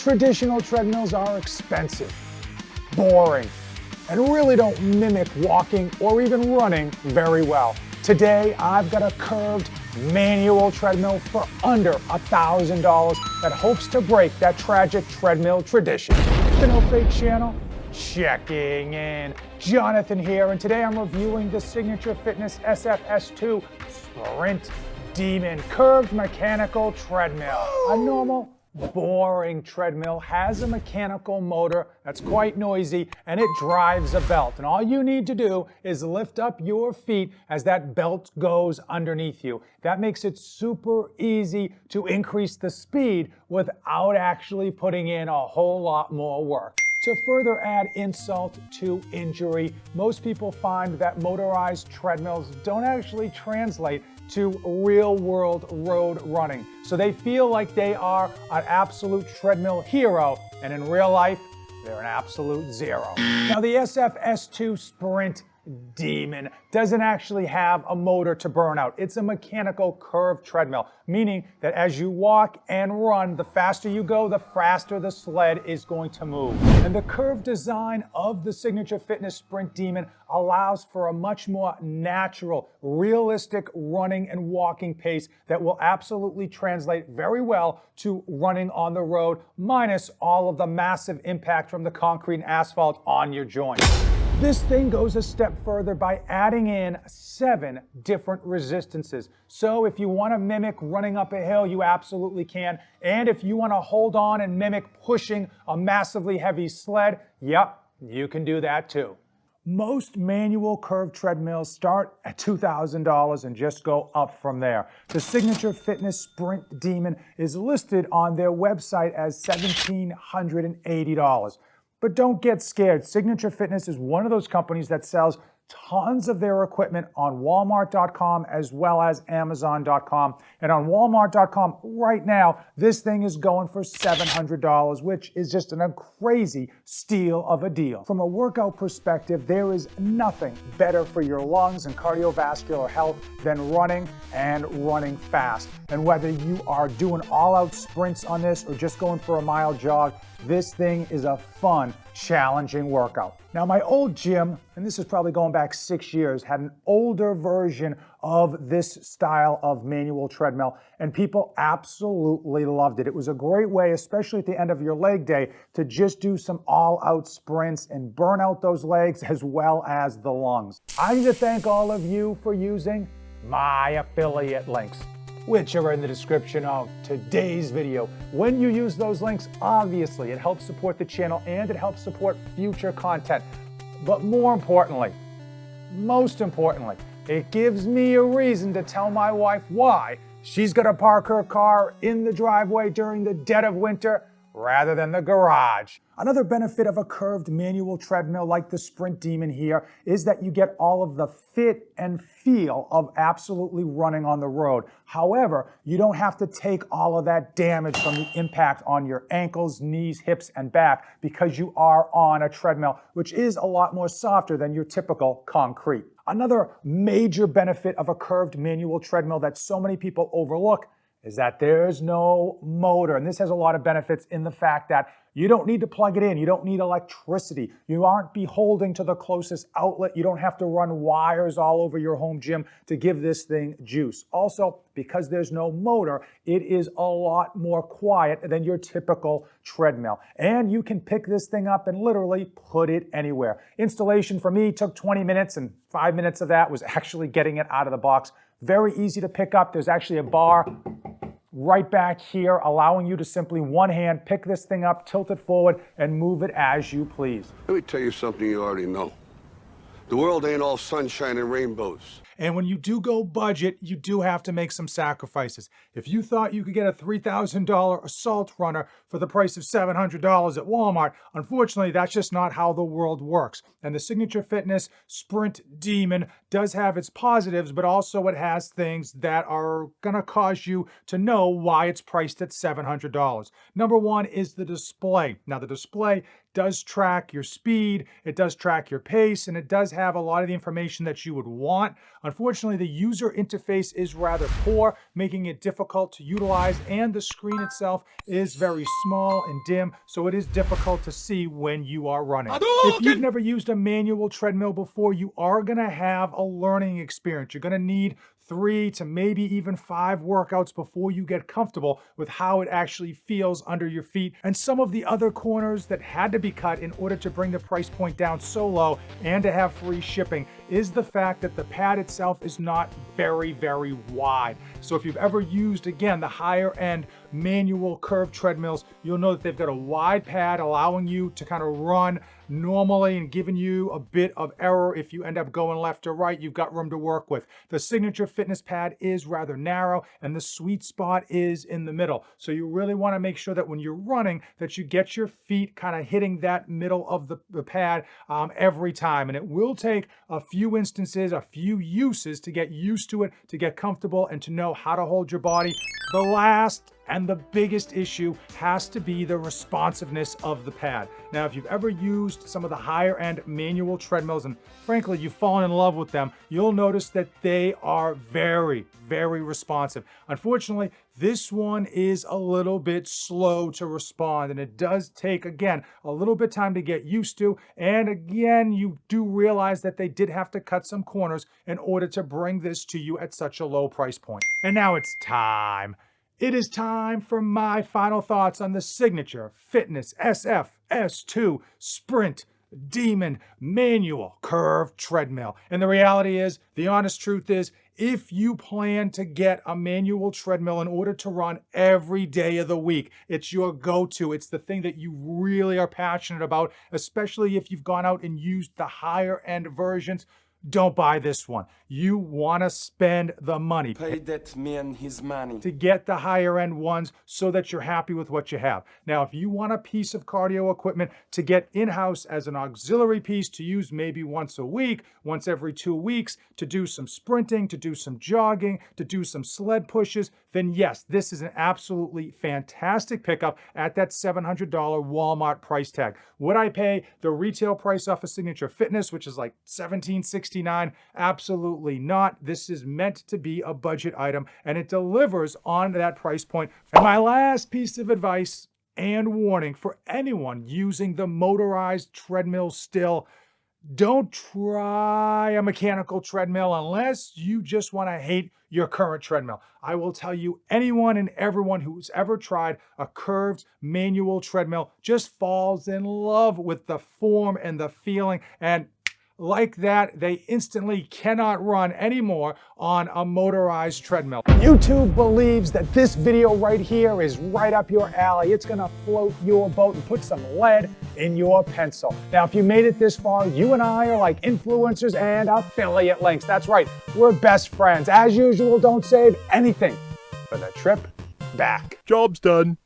Traditional treadmills are expensive, boring, and really don't mimic walking or even running very well. Today, I've got a curved manual treadmill for under $1,000 that hopes to break that tragic treadmill tradition. The No Fake channel, checking in. Jonathan here, and today I'm reviewing the Signature Fitness SF-S2 Sprint Demon curved mechanical treadmill. A normal, boring treadmill has a mechanical motor that's quite noisy, and it drives a belt. And all you need to do is lift up your feet as that belt goes underneath you. That makes it super easy to increase the speed without actually putting in a whole lot more work. To further add insult to injury, most people find that motorized treadmills don't actually translate to real-world road running. So they feel like they are an absolute treadmill hero, and in real life, they're an absolute zero. Now, the SF-S2 Sprint Demon doesn't actually have a motor to burn out. It's a mechanical curved treadmill, meaning that as you walk and run, the faster you go, the faster the sled is going to move. And the curved design of the Signature Fitness Sprint Demon allows for a much more natural, realistic running and walking pace that will absolutely translate very well to running on the road, minus all of the massive impact from the concrete and asphalt on your joints. This thing goes a step further by adding in 7 different resistances. So if you want to mimic running up a hill, you absolutely can. And if you want to hold on and mimic pushing a massively heavy sled, yep, you can do that too. Most manual curved treadmills start at $2,000 and just go up from there. The Signature Fitness Sprint Demon is listed on their website as $1,780. But don't get scared. Signature Fitness is one of those companies that sells tons of their equipment on Walmart.com as well as Amazon.com. And on Walmart.com right now, this thing is going for $700, which is just a crazy steal of a deal. From a workout perspective, there is nothing better for your lungs and cardiovascular health than running and running fast. And whether you are doing all-out sprints on this or just going for a mile jog, this thing is a fun, challenging workout. Now, my old gym, and this is probably going back 6 years, had an older version of this style of manual treadmill, and people absolutely loved it. It was a great way, especially at the end of your leg day, to just do some all-out sprints and burn out those legs as well as the lungs. I need to thank all of you for using my affiliate links, which are in the description of today's video. When you use those links, obviously it helps support the channel and it helps support future content. But most importantly, it gives me a reason to tell my wife why she's gonna park her car in the driveway during the dead of winter rather than the garage. Another benefit of a curved manual treadmill like the Sprint Demon here is that you get all of the fit and feel of absolutely running on the road. However, you don't have to take all of that damage from the impact on your ankles, knees, hips, and back because you are on a treadmill, which is a lot more softer than your typical concrete. Another major benefit of a curved manual treadmill that so many people overlook is that there's no motor. And this has a lot of benefits in the fact that you don't need to plug it in. You don't need electricity. You aren't beholden to the closest outlet. You don't have to run wires all over your home gym to give this thing juice. Also, because there's no motor, it is a lot more quiet than your typical treadmill. And you can pick this thing up and literally put it anywhere. Installation for me took 20 minutes, and 5 minutes of that was actually getting it out of the box. Very easy to pick up. There's actually a bar right back here, allowing you to simply one hand pick this thing up, tilt it forward, and move it as you please. Let me tell you something you already know. The world ain't all sunshine and rainbows. And when you do go budget, you do have to make some sacrifices. If you thought you could get a $3,000 assault runner for the price of $700 at Walmart, unfortunately, that's just not how the world works. And the Signature Fitness Sprint Demon does have its positives, but also it has things that are gonna cause you to know why it's priced at $700. Number one is the display. Now, the display does track your speed, it does track your pace, and it does have a lot of the information that you would want. Unfortunately, the user interface is rather poor, making it difficult to utilize, and the screen itself is very small and dim, so it is difficult to see when you are running. If you've never used a manual treadmill before, you are gonna have a learning experience. You're gonna need 3 to maybe even 5 workouts before you get comfortable with how it actually feels under your feet. And some of the other corners that had to be cut in order to bring the price point down so low and to have free shipping is the fact that the pad itself is not very, very wide. So if you've ever used, again, the higher end manual curved treadmills, you'll know that they've got a wide pad allowing you to kind of run normally and giving you a bit of error. If you end up going left or right, you've got room to work with. The Signature Fitness pad is rather narrow and the sweet spot is in the middle. So you really want to make sure that when you're running that you get your feet kind of hitting that middle of the pad every time. And it will take a few instances, a few uses to get used to it, to get comfortable and to know how to hold your body. The last and the biggest issue has to be the responsiveness of the pad. Now, if you've ever used some of the higher end manual treadmills, and frankly, you've fallen in love with them, you'll notice that they are very, very responsive. Unfortunately, this one is a little bit slow to respond, and it does take, again, a little bit time to get used to. And again, you do realize that they did have to cut some corners in order to bring this to you at such a low price point. And now it's time. It is time for my final thoughts on the Signature Fitness SF-S2 Sprint Demon Manual Curved Treadmill. And the reality is, the honest truth is, if you plan to get a manual treadmill in order to run every day of the week, it's your go-to. It's the thing that you really are passionate about, especially if you've gone out and used the higher end versions. Don't buy this one. You want to spend the money. Pay that man his money. To get the higher end ones so that you're happy with what you have. Now, if you want a piece of cardio equipment to get in-house as an auxiliary piece to use maybe once a week, once every 2 weeks, to do some sprinting, to do some jogging, to do some sled pushes, then yes, this is an absolutely fantastic pickup at that $700 Walmart price tag. Would I pay the retail price off of Signature Fitness, which is like $17.69? Absolutely not. This is meant to be a budget item, and it delivers on that price point. And my last piece of advice and warning for anyone using the motorized treadmill still: don't try a mechanical treadmill unless you just want to hate your current treadmill. I will tell you, anyone and everyone who's ever tried a curved manual treadmill just falls in love with the form and the feeling, and like that, they instantly cannot run anymore on a motorized treadmill. YouTube believes that this video right here is right up your alley. It's gonna float your boat and put some lead in your pencil. Now, if you made it this far, you and I are like influencers and affiliate links. That's right, we're best friends. As usual, don't save anything for the trip back. Job's done.